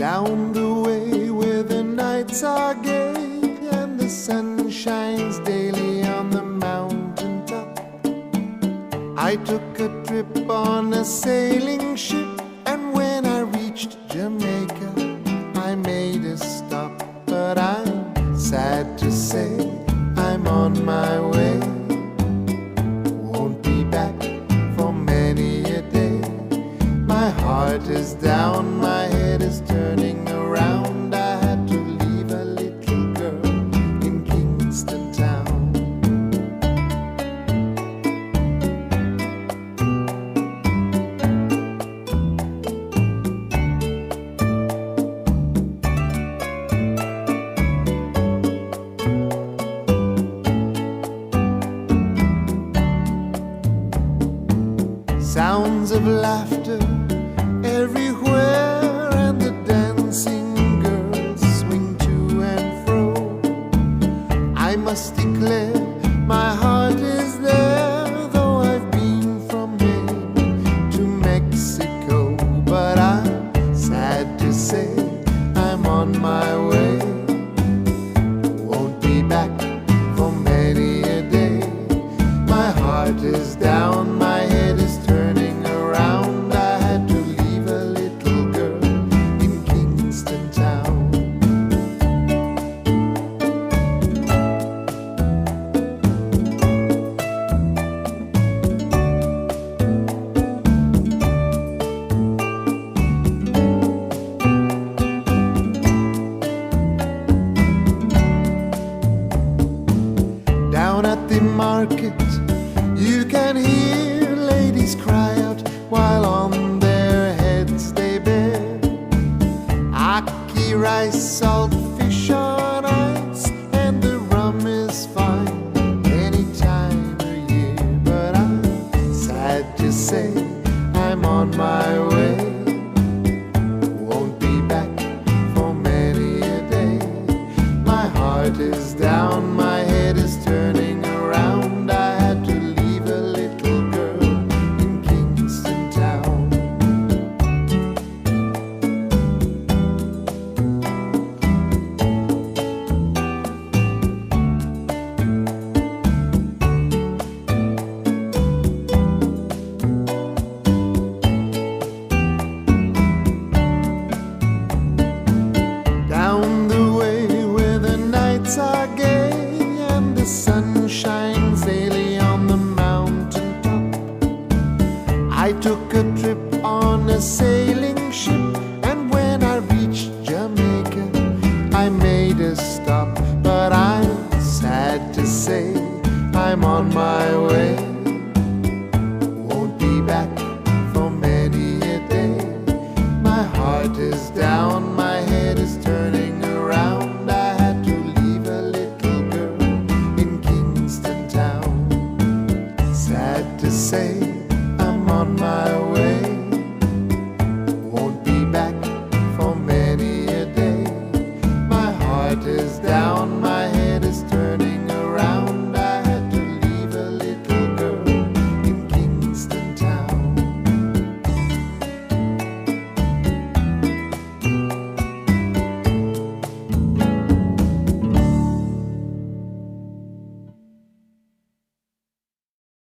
Down the way where the nights are gay and the sun shines daily on the mountain top, I took a trip on a sailing ship, and when I reached Jamaica I made a stop. But I'm sad to say I'm on my way, won't be back for many a day. My heart is down, my head is turning around. I had to leave a little girl in Kingston town. Sounds of laughter everywhere, and the dancing girls swing to and fro. I must declare my heart is there, though I've been from Maine to Mexico. But I'm sad to say I'm on my way, won't be back for many a day. My heart is down, my head is turning around. I had to leave a little girl in Kingston town. Down at the market you can hear ladies cry out while on their heads they bear ackee rice, salt fish on ice, and the rum is fine any time of year. But I'm sad to say I'm on my way, won't be back for many a day. My heart is down, my head is turning around. I had to leave a little girl in Kingston town. Down the way where the nights are gay and the sun shines daily on the mountain top, I took a trip on a sailing ship, and when I reached Jamaica I made a stop. But I'm sad to say I'm on my way, won't be back for many a day. My heart is down, my head is